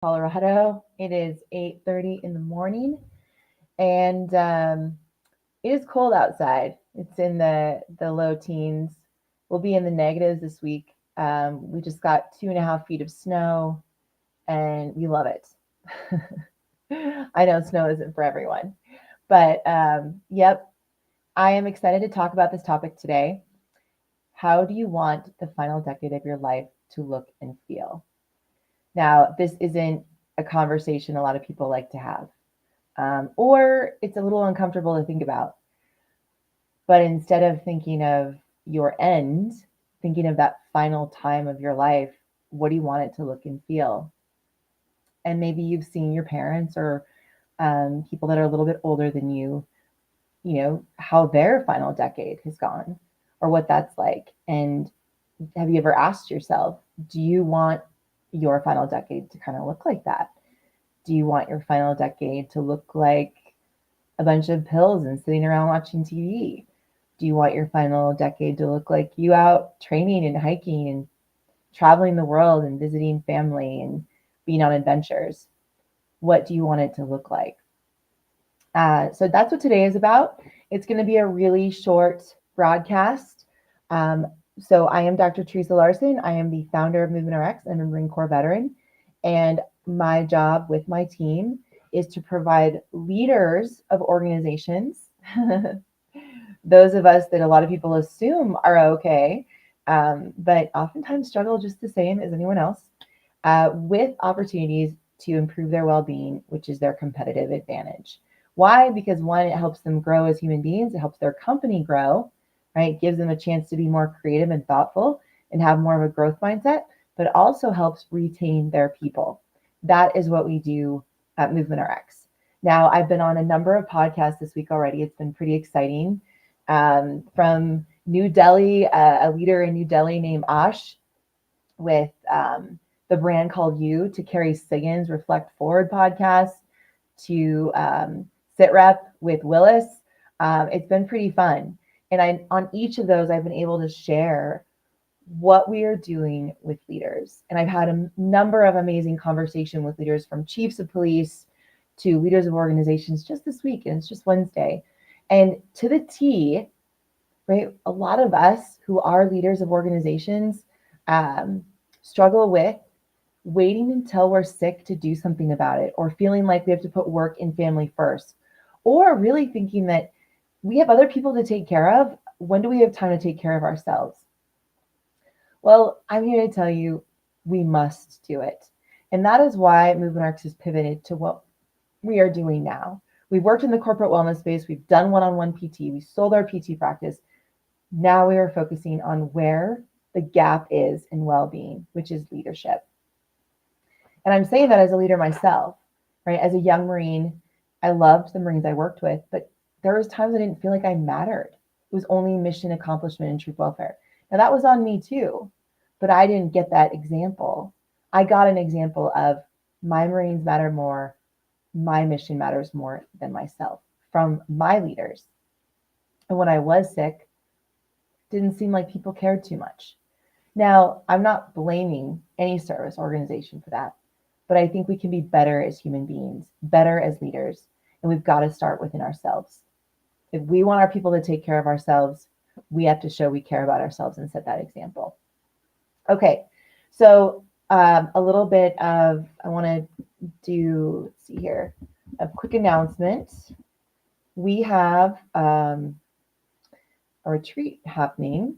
Colorado. It is 8:30 in the morning, and it is cold outside. It's in the low teens. We'll be in the negatives this week. We just got 2.5 feet of snow, and we love it. I know snow isn't for everyone, but yep, I am excited to talk about this topic today. How do you want the final decade of your life to look and feel? Now, this isn't a conversation a lot of people like to have, or it's a little uncomfortable to think about. But instead of thinking of your end, thinking of that final time of your life, what do you want it to look and feel? And maybe you've seen your parents or people that are a little bit older than you, how their final decade has gone or what that's like. And have you ever asked yourself, do you want your final decade to kind of look like that? Do you want your final decade to look like a bunch of pills and sitting around watching TV? Do you want your final decade to look like you out training and hiking and traveling the world and visiting family and being on adventures? What do you want it to look like? So that's what today is about. It's going to be a really short broadcast. Um, so I am Dr. Teresa Larson. I am the founder of Movement RX. I'm a Marine Corps veteran. And my job with my team is to provide leaders of organizations, those of us that a lot of people assume are okay, but oftentimes struggle just the same as anyone else, with opportunities to improve their well-being, which is their competitive advantage. Why? Because one, it helps them grow as human beings. It helps their company grow, right? It gives them a chance to be more creative and thoughtful and have more of a growth mindset, but also helps retain their people. That is what we do at Movement RX. Now, I've been on a number of podcasts this week already. It's been pretty exciting. From New Delhi, a leader in New Delhi named Ash with the brand called You, to Carrie Siggins' Reflect Forward podcast, to Sit Rep with Willis. It's been pretty fun. And on each of those, I've been able to share what we are doing with leaders. And I've had a number of amazing conversations with leaders, from chiefs of police to leaders of organizations just this week. And it's just Wednesday. And to the T, right? A lot of us who are leaders of organizations struggle with waiting until we're sick to do something about it, or feeling like we have to put work and family first, or really thinking that we have other people to take care of. When do we have time to take care of ourselves? Well, I'm here to tell you we must do it. And that is why Movement Arcs has pivoted to what we are doing now. We've worked in the corporate wellness space. We've done one-on-one PT. We sold our PT practice. Now we are focusing on where the gap is in well-being, which is leadership. And I'm saying that as a leader myself, right? As a young Marine, I loved the Marines I worked with, but there was times I didn't feel like I mattered. It was only mission accomplishment and troop welfare. Now that was on me too, but I didn't get that example. I got an example of my Marines matter more, my mission matters more than myself, from my leaders. And when I was sick, it didn't seem like people cared too much. Now, I'm not blaming any service organization for that, but I think we can be better as human beings, better as leaders, and we've got to start within ourselves. If we want our people to take care of ourselves, we have to show we care about ourselves and set that example. Okay, so a little bit of, I want to do, let's see here, a quick announcement. We have a retreat happening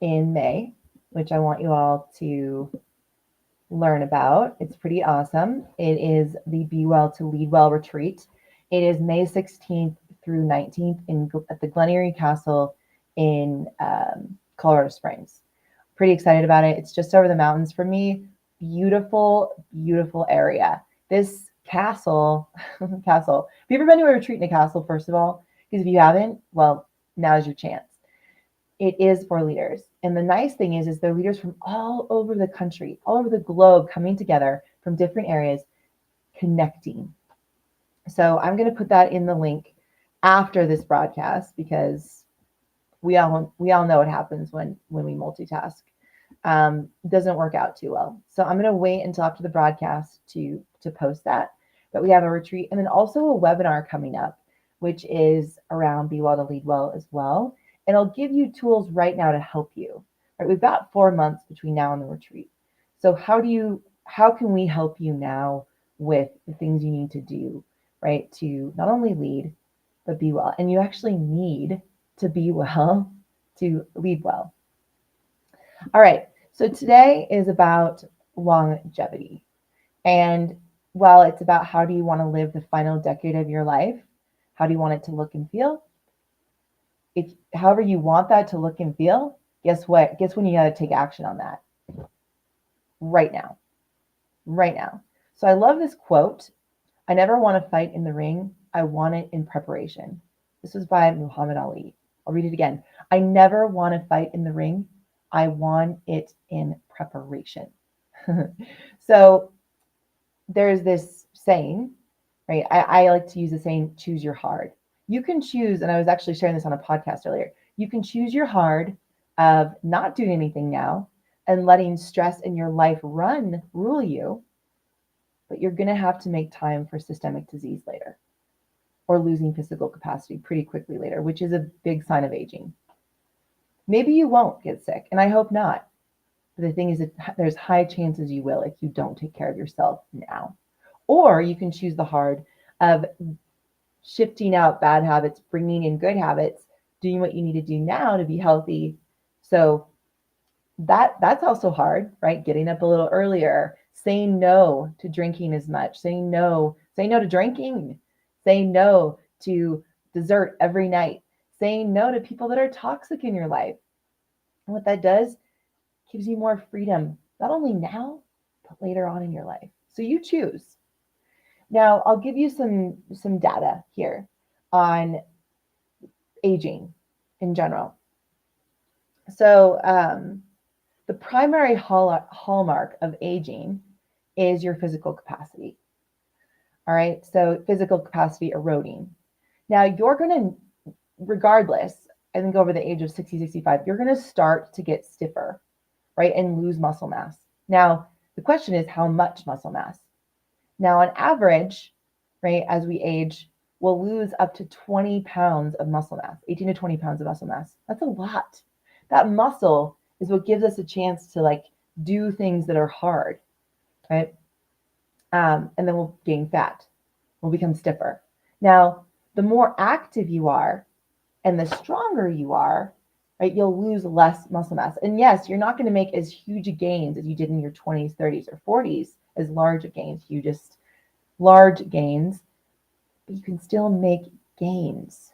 in May, which I want you all to learn about. It's pretty awesome. It is the Be Well to Lead Well retreat. It is May 16th through 19th at the Glen Erie Castle in Colorado Springs. Pretty excited about it. It's just over the mountains from me. Beautiful, beautiful area. This castle, have you ever been to a retreat in a castle, first of all? Because if you haven't, well, now's your chance. It is for leaders. And the nice thing is they're leaders from all over the country, all over the globe, coming together from different areas, connecting. So I'm going to put that in the link after this broadcast, because we all know what happens when we multitask. doesn't work out too well. So I'm going to wait until after the broadcast to post that. But we have a retreat and then also a webinar coming up, which is around Be Well to Lead Well as well. And I'll give you tools right now to help you. Right, we've got 4 months between now and the retreat. So how can we help you now with the things you need to do, right, to not only lead but be well? And you actually need to be well to lead well. All right. So today is about longevity. And while it's about how do you want to live the final decade of your life, how do you want it to look and feel? If however you want that to look and feel, guess what? Guess when you got to take action on that? Right now. Right now. So I love this quote. I never want to fight in the ring. I want it in preparation. This was by Muhammad Ali. I'll read it again. I never want to fight in the ring. I want it in preparation. So there's this saying, right? I like to use the saying, choose your hard. You can choose, and I was actually sharing this on a podcast earlier. You can choose your hard of not doing anything now and letting stress in your life rule you, but you're going to have to make time for systemic disease later or losing physical capacity pretty quickly later, which is a big sign of aging. Maybe you won't get sick, and I hope not. But the thing is, there's high chances you will if you don't take care of yourself now. Or you can choose the hard of shifting out bad habits, bringing in good habits, doing what you need to do now to be healthy. So that's also hard, right? Getting up a little earlier, saying no to drinking as much, saying no to drinking, saying no to dessert every night, saying no to people that are toxic in your life. And what that does, gives you more freedom, not only now, but later on in your life. So you choose. Now, I'll give you some data here on aging in general. So the primary hallmark of aging is your physical capacity. All right, so physical capacity eroding. Now, you're going to, regardless, I think over the age of 60, 65, you're going to start to get stiffer, right, and lose muscle mass. Now, the question is how much muscle mass? Now, on average, right, as we age, we'll lose up to 20 pounds of muscle mass, 18 to 20 pounds of muscle mass. That's a lot. That muscle is what gives us a chance to like do things that are hard, right? And then we'll gain fat. We'll become stiffer. Now, the more active you are and the stronger you are, right, you'll lose less muscle mass. And yes, you're not going to make as huge gains as you did in your 20s, 30s, or 40s, as large gains, large gains, but you can still make gains,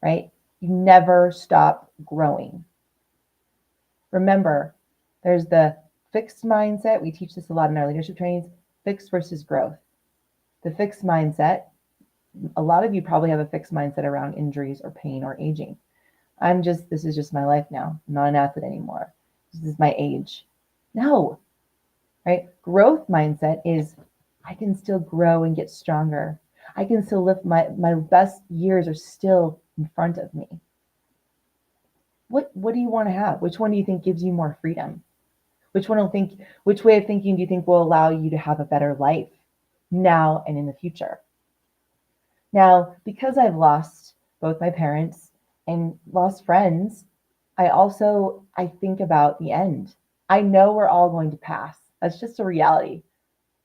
right? You never stop growing. Remember, there's the fixed mindset. We teach this a lot in our leadership trainings, fixed versus growth. The fixed mindset, a lot of you probably have a fixed mindset around injuries or pain or aging. This is just my life now. I'm not an athlete anymore. This is my age. No, right? Growth mindset is I can still grow and get stronger. I can still lift my best years are still in front of me. What do you want to have? Which one do you think gives you more freedom? Which way of thinking do you think will allow you to have a better life now and in the future? Now, because I've lost both my parents and lost friends, I think about the end. I know we're all going to pass. That's just a reality.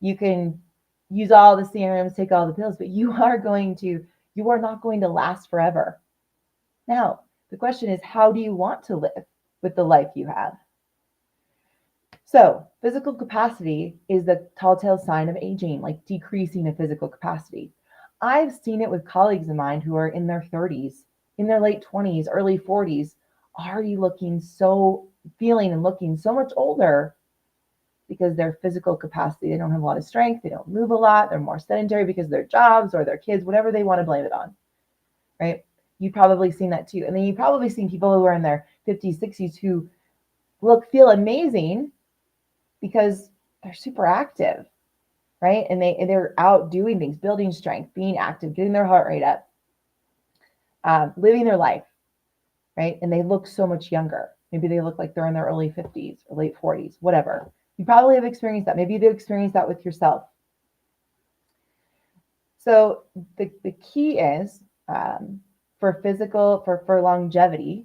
You can use all the serums, take all the pills, but you are not going to last forever. Now, the question is, how do you want to live with the life you have? So, physical capacity is the telltale sign of aging, like decreasing of physical capacity. I've seen it with colleagues of mine who are in their 30s, in their late 20s, early 40s, already feeling and looking so much older because their physical capacity, they don't have a lot of strength, they don't move a lot, they're more sedentary because of their jobs or their kids, whatever they want to blame it on, right? You've probably seen that too. And then you've probably seen people who are in their 50s, 60s who feel amazing because they're super active, right? And they're out doing things, building strength, being active, getting their heart rate up, living their life, right? And they look so much younger. Maybe they look like they're in their early 50s or late 40s, whatever. You probably have experienced that. Maybe you've experienced that with yourself. So the key is for longevity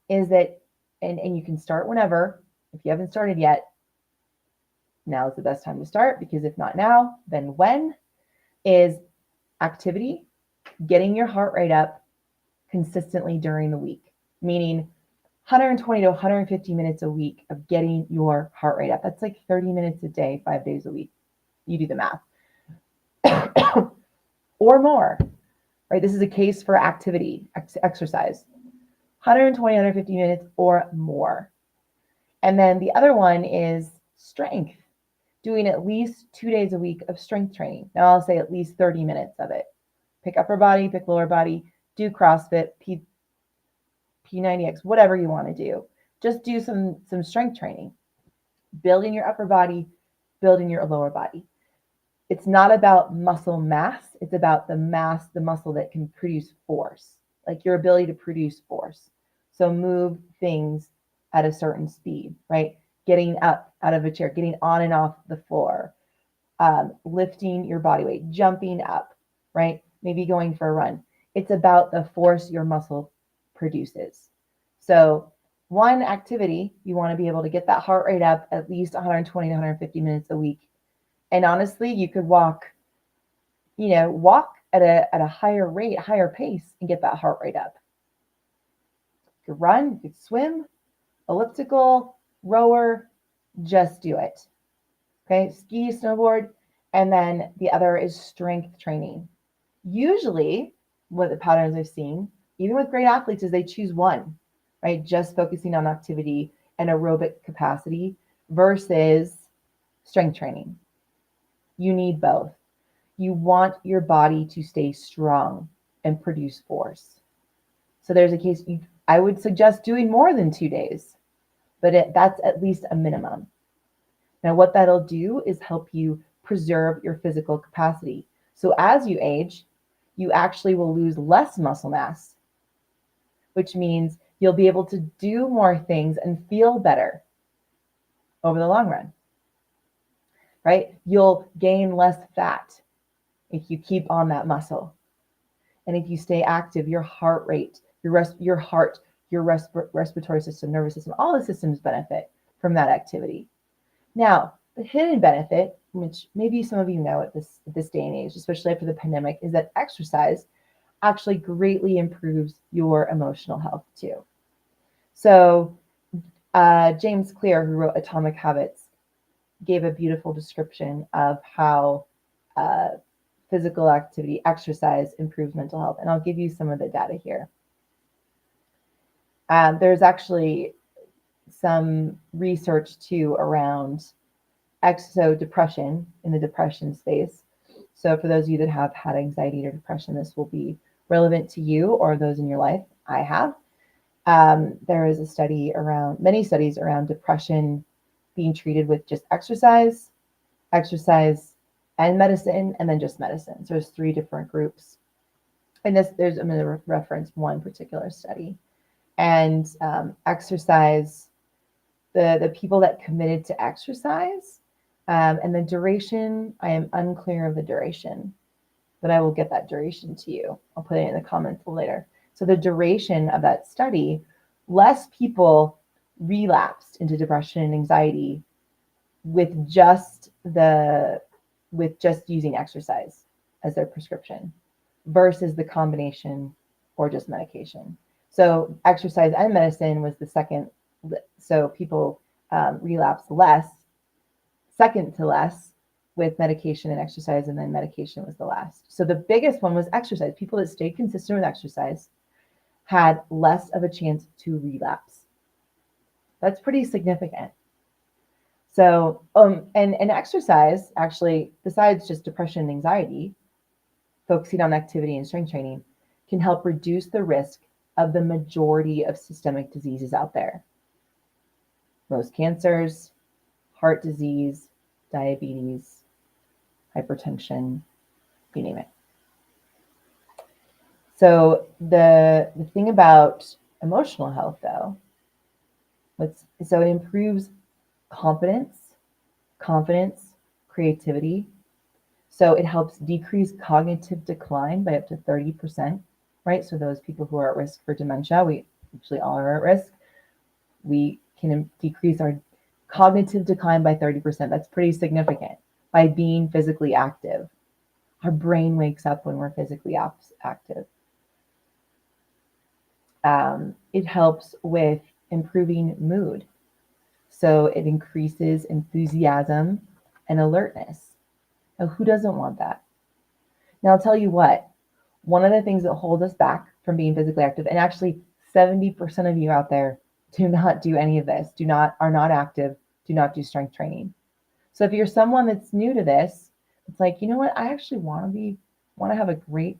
is that, and you can start whenever. If you haven't started yet, now is the best time to start, because if not now, then when, is activity, getting your heart rate up consistently during the week, meaning 120 to 150 minutes a week of getting your heart rate up. That's like 30 minutes a day, 5 days a week. You do the math. Or more, right? This is a case for activity, exercise. 120, 150 minutes or more. And then the other one is strength, doing at least 2 days a week of strength training. Now I'll say at least 30 minutes of it. Pick upper body, pick lower body, do CrossFit, P90X, whatever you want to do. Just do some strength training. Building your upper body, building your lower body. It's not about muscle mass. It's about the mass, the muscle that can produce force, like your ability to produce force. So move things at a certain speed, right? Getting up out of a chair, getting on and off the floor, lifting your body weight, jumping up, right? Maybe going for a run. It's about the force your muscle produces. So one activity, you want to be able to get that heart rate up at least 120 to 150 minutes a week. And honestly, you could walk at a higher rate, higher pace, and get that heart rate up. You could run, you could swim, elliptical, rower, just do it. Okay, ski, snowboard, and then the other is strength training. Usually, what the patterns I've seen, even with great athletes, is they choose one, right? Just focusing on activity and aerobic capacity versus strength training. You need both. You want your body to stay strong and produce force. So there's a case I would suggest doing more than 2 days, but that's at least a minimum. Now, what that'll do is help you preserve your physical capacity. So as you age, you actually will lose less muscle mass, which means you'll be able to do more things and feel better over the long run, right? You'll gain less fat if you keep on that muscle. And if you stay active, your heart rate, your heart, your respiratory system, nervous system, all the systems benefit from that activity. Now, the hidden benefit, which maybe some of you know at this day and age, especially after the pandemic, is that exercise actually greatly improves your emotional health too. So James Clear, who wrote Atomic Habits, gave a beautiful description of how physical activity, exercise, improves mental health. And I'll give you some of the data here. There's actually some research too around depression, in the depression space. So for those of you that have had anxiety or depression, this will be relevant to you or those in your life. I have. There is many studies around depression being treated with just exercise and medicine, and then just medicine. So there's 3 different groups. And I'm going to reference one particular study. And exercise, the people that committed to exercise, and the duration, I am unclear of the duration, but I will get that duration to you. I'll put it in the comments later. So the duration of that study, less people relapsed into depression and anxiety with just using exercise as their prescription versus the combination or just medication. So exercise and medicine was the second. So people relapsed less, second to less, with medication and exercise, and then medication was the last. So the biggest one was exercise. People that stayed consistent with exercise had less of a chance to relapse. That's pretty significant. So, and exercise, actually, besides just depression and anxiety, focusing on activity and strength training can help reduce the risk of the majority of systemic diseases out there. Most cancers, heart disease, diabetes, hypertension, you name it. So the thing about emotional health, though, So it improves confidence, creativity. So it helps decrease cognitive decline by up to 30%, right? So those people who are at risk for dementia, we actually all are at risk. We can decrease our cognitive decline by 30%. That's pretty significant by being physically active. Our brain wakes up when we're physically active. It helps with improving mood. So it increases enthusiasm and alertness. Now, who doesn't want that? Now, I'll tell you what, one of the things that hold us back from being physically active, and actually 70% of you out there do not do any of this, are not active, do not do strength training. So if you're someone that's new to this, it's like, you know what, I actually want to have a great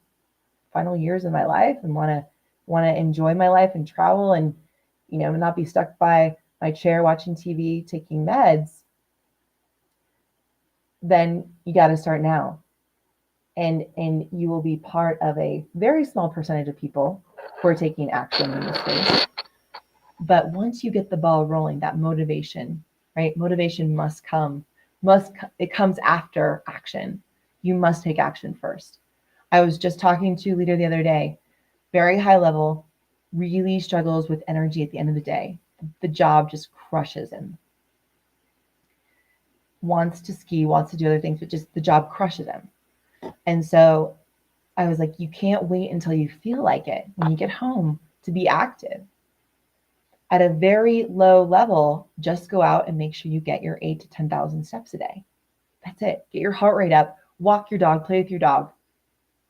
final years of my life and want to enjoy my life and travel and, not be stuck by my chair watching TV, taking meds, then you got to start now. And you will be part of a very small percentage of people who are taking action in this space. But once you get the ball rolling, that motivation, right? Motivation must come. It comes after action. You must take action first. I was just talking to a leader the other day, very high level, really struggles with energy at the end of the day. The job just crushes him. Wants to ski, wants to do other things, but just the job crushes him. And so I was like, you can't wait until you feel like it when you get home to be active. At a very low level, just go out and make sure you get your 8,000 to 10,000 steps a day. That's it. Get your heart rate up, walk your dog, play with your dog,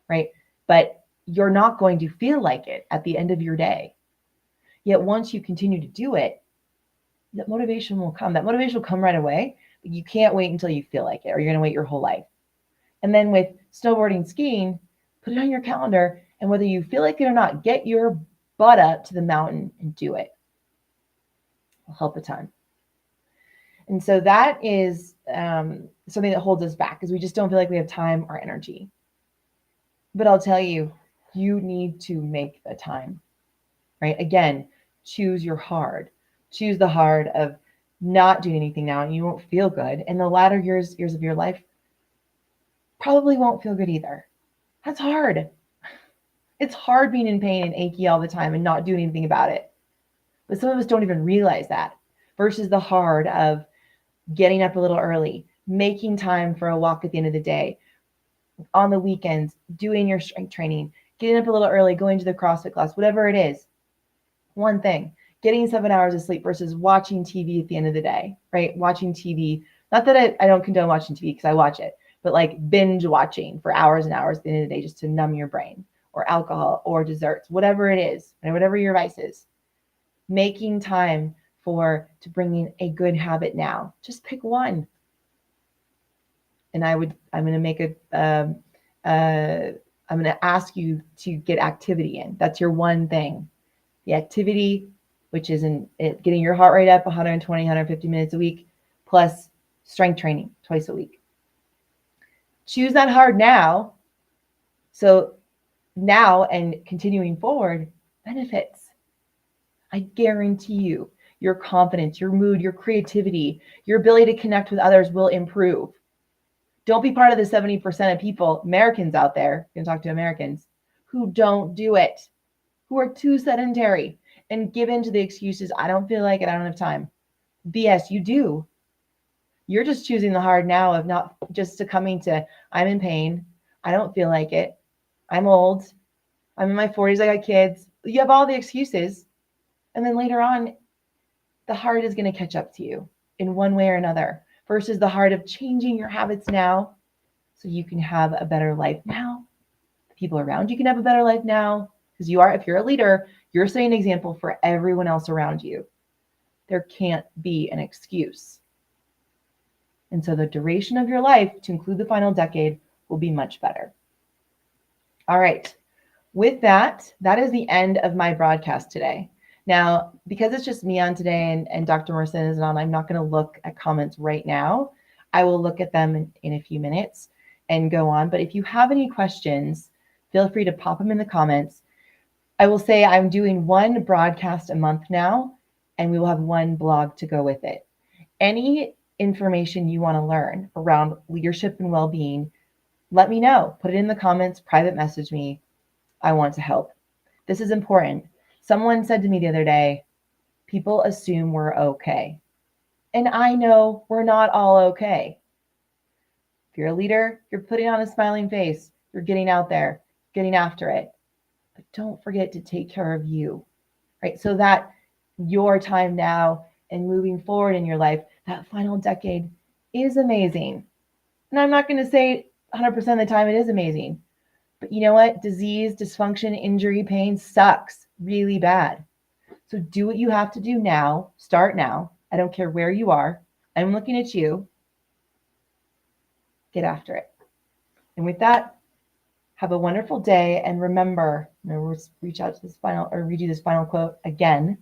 right? But you're not going to feel like it at the end of your day. Yet once you continue to do it, that motivation will come. That motivation will come right away, but you can't wait until you feel like it, or you're going to wait your whole life. And then with snowboarding, skiing, put it on your calendar, and whether you feel like it or not, get your butt up to the mountain and do it. It'll help a ton. And so that is something that holds us back, because we just don't feel like we have time or energy. But I'll tell you, you need to make the time, right? Again, choose your hard. Choose the hard of not doing anything now, and you won't feel good. And the latter years of your life probably won't feel good either. That's hard. It's hard being in pain and achy all the time and not doing anything about it. But some of us don't even realize that, versus the hard of getting up a little early, making time for a walk at the end of the day, on the weekends, doing your strength training, getting up a little early, going to the CrossFit class, whatever it is. One thing, getting 7 hours of sleep versus watching TV at the end of the day, right? Watching TV. Not that I don't condone watching TV, because I watch it, but like binge watching for hours and hours at the end of the day just to numb your brain, or alcohol or desserts, whatever it is, whatever your vice is. Making time to bringing a good habit now. Just pick one. And I'm going to make I'm going to ask you to get activity in. That's your one thing. The activity, which is getting your heart rate up 120, 150 minutes a week, plus strength training twice a week. Choose that hard now. So now and continuing forward, benefits. I guarantee you, your confidence, your mood, your creativity, your ability to connect with others will improve. Don't be part of the 70% of people, Americans out there, you can talk to Americans, who don't do it, who are too sedentary and give in to the excuses, I don't feel like it, I don't have time. BS, you do. You're just choosing the hard now of not just succumbing to, I'm in pain, I don't feel like it, I'm old, I'm in my 40s, I got kids. You have all the excuses. And then later on, the heart is going to catch up to you in one way or another, versus the heart of changing your habits now so you can have a better life now. The people around you can have a better life now, because if you're a leader, you're setting an example for everyone else around you. There can't be an excuse. And so the duration of your life, to include the final decade, will be much better. All right. With that is the end of my broadcast today. Now, because it's just me on today and Dr. Morrison isn't on, I'm not going to look at comments right now. I will look at them in a few minutes and go on. But if you have any questions, feel free to pop them in the comments. I will say I'm doing one broadcast a month now, and we will have one blog to go with it. Any information you want to learn around leadership and well-being, let me know. Put it in the comments, private message me. I want to help. This is important. Someone said to me the other day, people assume we're okay. And I know we're not all okay. If you're a leader, you're putting on a smiling face. You're getting out there, getting after it. But don't forget to take care of you, right? So that your time now and moving forward in your life, that final decade is amazing. And I'm not going to say 100% of the time it is amazing. But you know what? Disease, dysfunction, injury, pain sucks really bad. So do what you have to do now. Start now. I don't care where you are. I'm looking at you. Get after it. And with that, have a wonderful day. And remember, reach out to this final or read you this final quote again.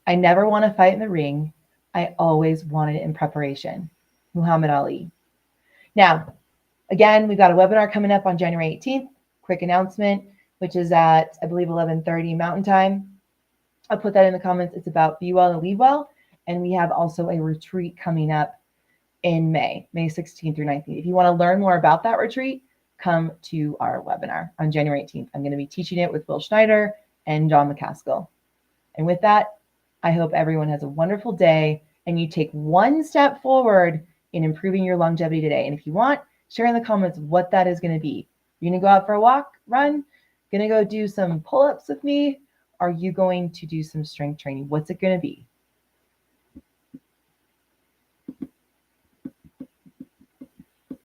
I never want to fight in the ring. I always want it in preparation. Muhammad Ali. Now, again, we've got a webinar coming up on January 18th. Quick announcement, which is at, I believe, 11:30 Mountain Time. I'll put that in the comments. It's about Be Well and Lead Well. And we have also a retreat coming up in May 16th through 19th. If you want to learn more about that retreat, come to our webinar on January 18th. I'm going to be teaching it with Will Schneider and John McCaskill. And with that, I hope everyone has a wonderful day and you take one step forward in improving your longevity today. And if you want, share in the comments what that is going to be. You're going to go out for a walk, run, going to go do some pull-ups with me? Are you going to do some strength training? What's it going to be?